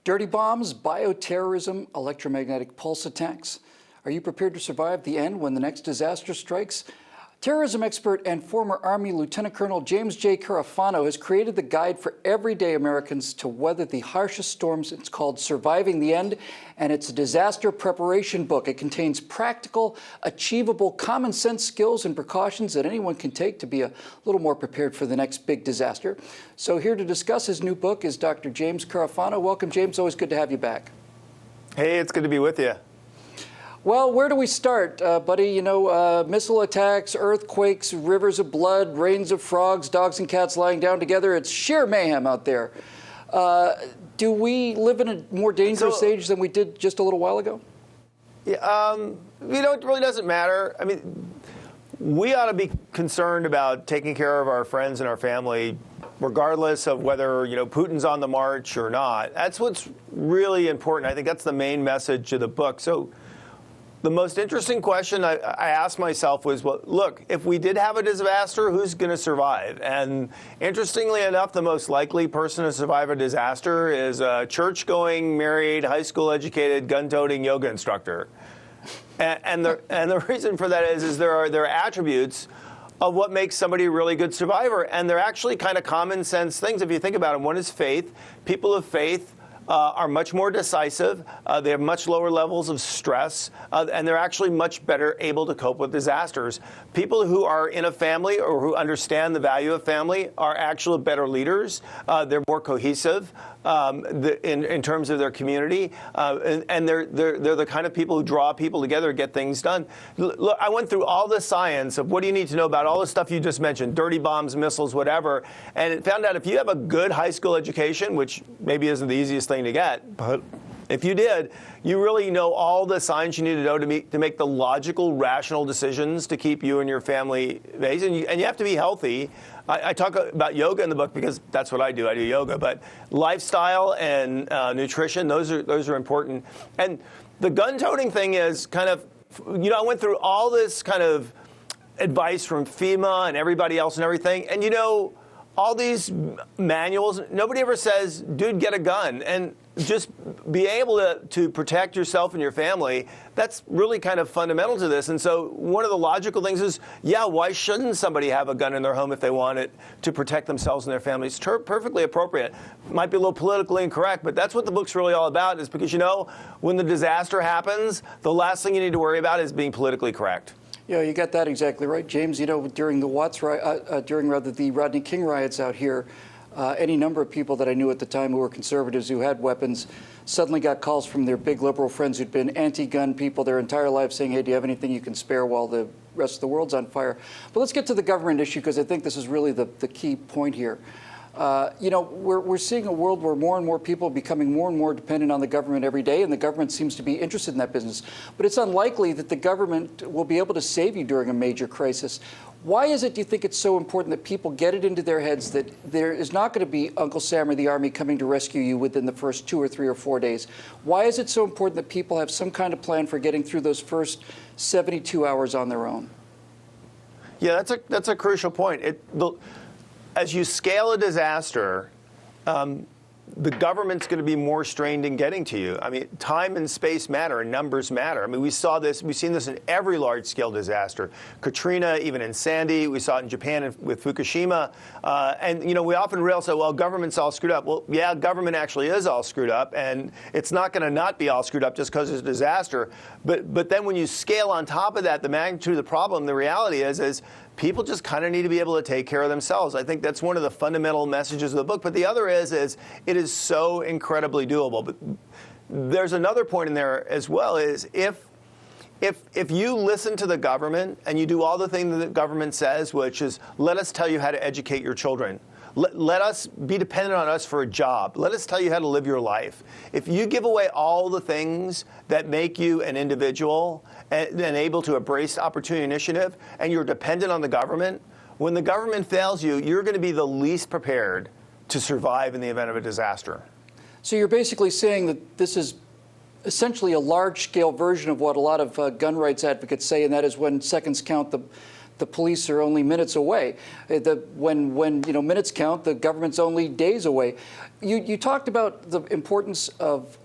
Dirty bombs, bioterrorism, electromagnetic pulse attacks. Are you prepared to survive the end when the next disaster strikes? Terrorism expert and former Army Lieutenant Colonel James Jay Carafano has created the guide for everyday Americans to weather the harshest storms. It's called Surviving the End, and it's a disaster preparation book. It contains practical, achievable, common sense skills and precautions that anyone can take to be a little more prepared for the next big disaster. So here to discuss his new book is Dr. James Carafano. Welcome, James. Always good to have you back. Hey, it's good to be with you. Well, where do we start, buddy? You know, missile attacks, earthquakes, rivers of blood, rains of frogs, dogs and cats lying down together. It's sheer mayhem out there. Do we live in a more dangerous age than we did just a little while ago? Yeah, you know, it really doesn't matter. I mean, we ought to be concerned about taking care of our friends and our family, regardless of whether, you know, Putin's on the march or not. That's what's really important. I think that's the main message of the book. So the most interesting question I asked myself was, well, look, if we did have a disaster, who's going to survive? And interestingly enough, the most likely person to survive a disaster is a church-going, married, high school-educated, gun-toting yoga instructor. And the reason for that is there are attributes of what makes somebody a really good survivor, and they're actually kind of common sense things if you think about them. One is faith. People of faith are much more decisive, they have much lower levels of stress, and they're actually much better able to cope with disasters. People who are in a family or who understand the value of family are actually better leaders. They're more cohesive in terms of their community, and they're the kind of people who draw people together to get things done. Look, I went through all the science of what do you need to know about all the stuff you just mentioned, dirty bombs, missiles, whatever, and it found out if you have a good high school education, which maybe isn't the easiest thing to get, but if you did, you really know all the science you need to know to make the logical, rational decisions to keep you and your family based. And you have to be healthy. I talk about yoga in the book because that's what I do. I do yoga. But lifestyle and nutrition, those are important. And the gun-toting thing is kind of, you know, I went through all this kind of advice from FEMA and everybody else and everything. And, you know, all these manuals, nobody ever says, dude, get a gun. And just be able to protect yourself and your family, that's really kind of fundamental to this. And so one of the logical things is, yeah, why shouldn't somebody have a gun in their home if they want it to protect themselves and their families? It's perfectly appropriate. Might be a little politically incorrect, but that's what the book's really all about, is because, you know, when the disaster happens, the last thing you need to worry about is being politically correct. Yeah, you got that exactly right, James. You know, during the the Rodney King riots out here, any number of people that I knew at the time who were conservatives who had weapons suddenly got calls from their big liberal friends who'd been anti-gun people their entire lives saying, hey, do you have anything you can spare while the rest of the world's on fire? But let's get to the government issue, because I think this is really the key point here. You know, we're seeing a world where more and more people are becoming more and more dependent on the government every day, and the government seems to be interested in that business. But it's unlikely that the government will be able to save you during a major crisis. Why is it, do you think, it's so important that people get it into their heads that there is not going to be Uncle Sam or the Army coming to rescue you within the first 2 or 3 or 4 days? Why is it so important that people have some kind of plan for getting through those first 72 hours on their own? Yeah, that's a crucial point. As you scale a disaster, the government's going to be more strained in getting to you. I mean, time and space matter, and numbers matter. I mean, we've seen this in every large-scale disaster. Katrina, even in Sandy, we saw it in Japan with Fukushima. And, you know, we often say, well, government's all screwed up. Well, yeah, government actually is all screwed up, and it's not going to not be all screwed up just because it's a disaster. But then when you scale on top of that, the magnitude of the problem, the reality is people just kind of need to be able to take care of themselves. I think that's one of the fundamental messages of the book. But the other is it is so incredibly doable. But there's another point in there as well, is if you listen to the government and you do all the things that the government says, which is, let us tell you how to educate your children. Let us be dependent on us for a job. Let us tell you how to live your life. If you give away all the things that make you an individual and able to embrace opportunity initiative, and you're dependent on the government, when the government fails you, you're going to be the least prepared to survive in the event of a disaster. So you're basically saying that this is essentially a large-scale version of what a lot of gun rights advocates say, and that is when seconds count, the police are only minutes away. When minutes count, the government's only days away. You talked about the importance of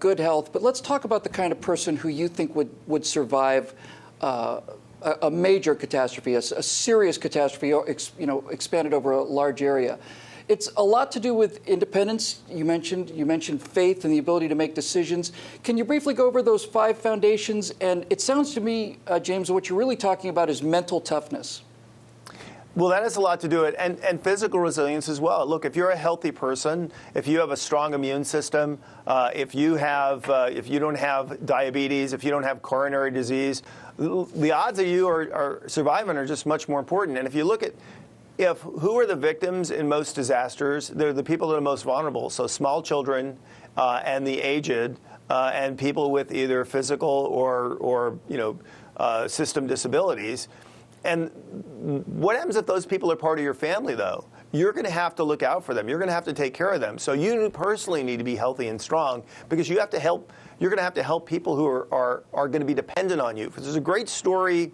good health, but let's talk about the kind of person who you think would survive a major catastrophe, a serious catastrophe, expanded over a large area. It's a lot to do with independence. You mentioned faith and the ability to make decisions. Can you briefly go over those 5 foundations? And it sounds to me, James, what you're really talking about is mental toughness. Well, that has a lot to do with it, and physical resilience as well. Look, if you're a healthy person, if you have a strong immune system, if you don't have diabetes, if you don't have coronary disease, the odds of you are surviving are just much more important. And if you look at who are the victims in most disasters, they're the people that are most vulnerable. So small children and the aged and people with either physical or system disabilities. And what happens if those people are part of your family, though? You're going to have to look out for them. You're going to have to take care of them. So you personally need to be healthy and strong because you have to help. You're going to have to help people who are going to be dependent on you. Because there's a great story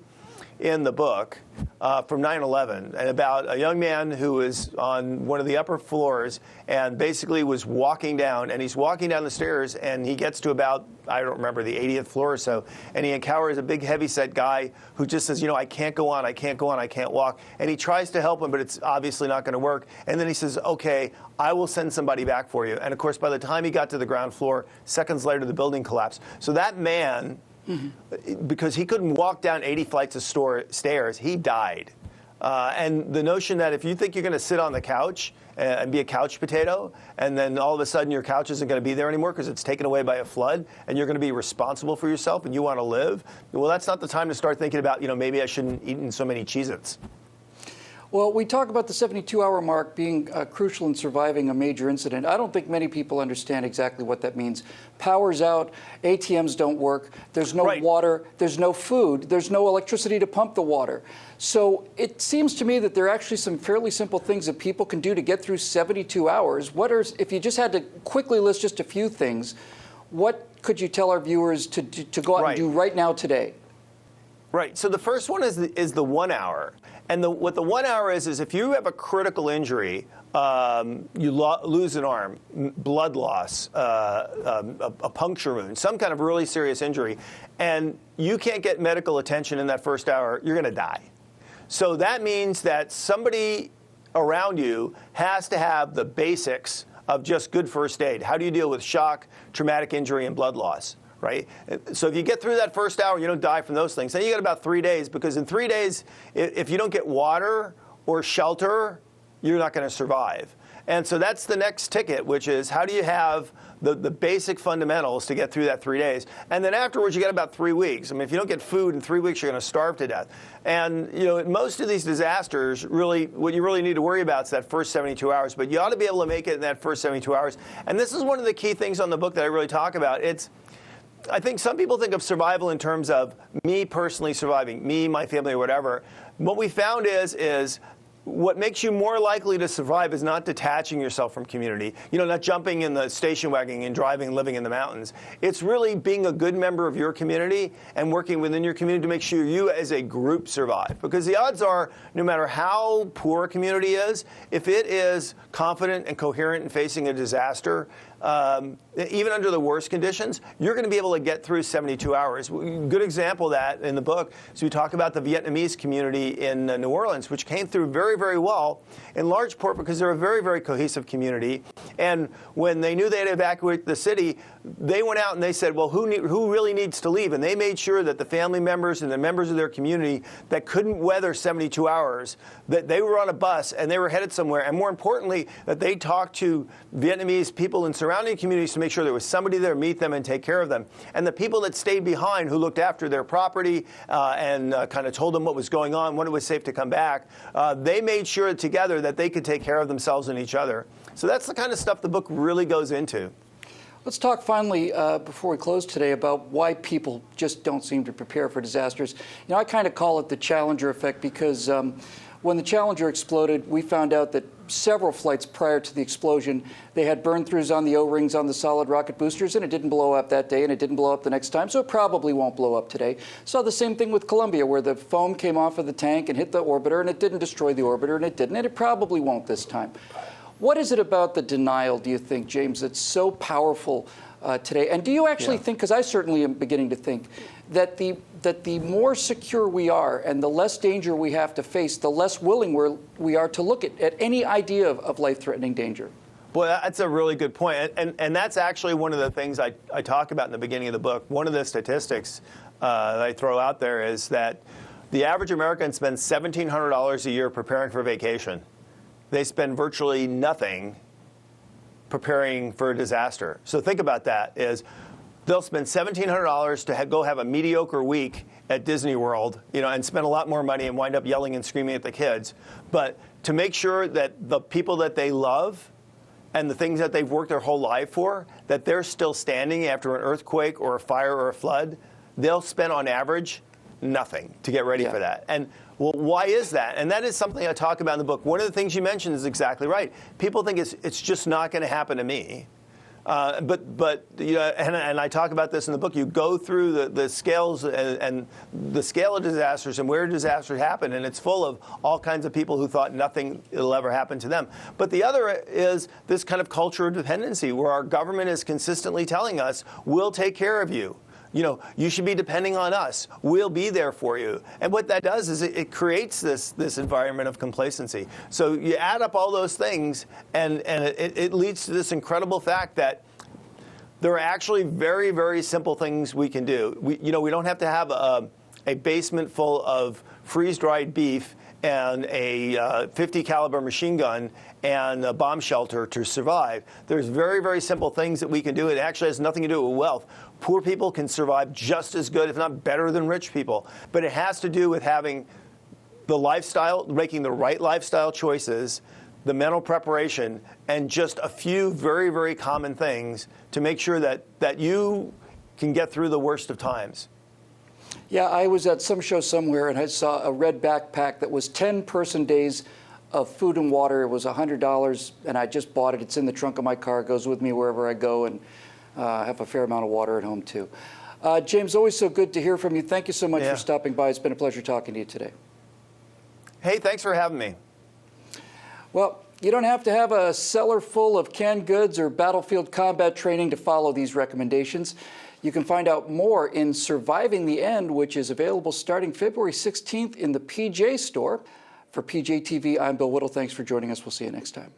in the book from 9/11 and about a young man who was on one of the upper floors and basically was walking down, and he's walking down the stairs, and he gets to about, I don't remember, the 80th floor or so, and he encounters a big heavyset guy who just says, I can't go on, I can't go on, I can't walk. And he tries to help him, but it's obviously not going to work. And then he says, okay, I will send somebody back for you. And of course, by the time he got to the ground floor, seconds later, the building collapsed. So that man, because he couldn't walk down 80 flights of stairs, he died. And the notion that if you think you're going to sit on the couch and be a couch potato, and then all of a sudden your couch isn't going to be there anymore because it's taken away by a flood, and you're going to be responsible for yourself and you want to live, well, that's not the time to start thinking about, maybe I shouldn't eat so many Cheez-Its. Well, we talk about the 72-hour mark being crucial in surviving a major incident. I don't think many people understand exactly what that means. Power's out, ATMs don't work, there's no water, there's no food, there's no electricity to pump the water. So it seems to me that there are actually some fairly simple things that people can do to get through 72 hours. If you just had to quickly list just a few things, what could you tell our viewers to go out and do right now today? Right. So the first one is the 1 hour. And what the 1 hour is if you have a critical injury, you lose an arm, blood loss, a puncture wound, some kind of really serious injury, and you can't get medical attention in that first hour, you're going to die. So that means that somebody around you has to have the basics of just good first aid. How do you deal with shock, traumatic injury, and blood loss? Right? So if you get through that first hour, you don't die from those things. Then you got about 3 days, because in 3 days, if you don't get water or shelter, you're not going to survive. And so that's the next ticket, which is how do you have the basic fundamentals to get through that 3 days? And then afterwards, you got about 3 weeks. I mean, if you don't get food in 3 weeks, you're going to starve to death. And, most of these disasters, really, what you really need to worry about is that first 72 hours. But you ought to be able to make it in that first 72 hours. And this is one of the key things on the book that I really talk about. I think some people think of survival in terms of me personally surviving, me, my family, or whatever. What we found is what makes you more likely to survive is not detaching yourself from community, not jumping in the station wagon and driving and living in the mountains. It's really being a good member of your community and working within your community to make sure you as a group survive. Because the odds are, no matter how poor a community is, if it is confident and coherent in facing a disaster, even under the worst conditions, you're going to be able to get through 72 hours. Good example of that in the book is we talk about the Vietnamese community in New Orleans, which came through very, very well, in large part because they're a very, very cohesive community. And when they knew they had to evacuate the city, they went out and they said, well, who really needs to leave? And they made sure that the family members and the members of their community that couldn't weather 72 hours, that they were on a bus and they were headed somewhere. And more importantly, that they talked to Vietnamese people in surrounding communities to make sure there was somebody there to meet them and take care of them. And the people that stayed behind, who looked after their property and kind of told them what was going on, when it was safe to come back, they made sure together that they could take care of themselves and each other. So that's the kind of stuff the book really goes into. Let's talk finally, before we close today, about why people just don't seem to prepare for disasters. I kind of call it the Challenger effect, because when the Challenger exploded, we found out that several flights prior to the explosion, they had burn-throughs on the O-rings on the solid rocket boosters, and it didn't blow up that day, and it didn't blow up the next time, so it probably won't blow up today. Saw the same thing with Columbia, where the foam came off of the tank and hit the orbiter, and it didn't destroy the orbiter, and it didn't, and it probably won't this time. What is it about the denial, do you think, James, that's so powerful today? And do you actually think, because I certainly am beginning to think, that the more secure we are and the less danger we have to face, the less willing we are to look at any idea of life-threatening danger? Well, that's a really good point. And that's actually one of the things I talk about in the beginning of the book. One of the statistics that I throw out there is that the average American spends $1,700 a year preparing for vacation. They spend virtually nothing preparing for a disaster. So think about that, is they'll spend $1,700 to go have a mediocre week at Disney World, and spend a lot more money and wind up yelling and screaming at the kids. But to make sure that the people that they love and the things that they've worked their whole life for, that they're still standing after an earthquake or a fire or a flood, they'll spend on average nothing to get ready for that. And well, why is that? And that is something I talk about in the book. One of the things you mentioned is exactly right. People think it's just not going to happen to me. But and I talk about this in the book. You go through the scales and the scale of disasters and where disasters happen, and it's full of all kinds of people who thought nothing will ever happen to them. But the other is this kind of culture of dependency, where our government is consistently telling us, we'll take care of you. You should be depending on us. We'll be there for you. And what that does is it creates this environment of complacency. So you add up all those things, and it leads to this incredible fact that there are actually very, very simple things we can do. We don't have to have a basement full of freeze-dried beef and a 50 caliber machine gun and a bomb shelter to survive. There's very, very simple things that we can do. It actually has nothing to do with wealth. Poor people can survive just as good, if not better, than rich people. But it has to do with having the lifestyle, making the right lifestyle choices, the mental preparation, and just a few very, very common things to make sure that you can get through the worst of times. Yeah, I was at some show somewhere, and I saw a red backpack that was 10 person days of food and water. It was $100, and I just bought it. It's in the trunk of my car. It goes with me wherever I go, and I have a fair amount of water at home, too. James, always so good to hear from you. Thank you so much for stopping by. It's been a pleasure talking to you today. Hey, thanks for having me. Well, you don't have to have a cellar full of canned goods or battlefield combat training to follow these recommendations. You can find out more in Surviving the End, which is available starting February 16th in the PJ store. For PJ TV, I'm Bill Whittle. Thanks for joining us. We'll see you next time.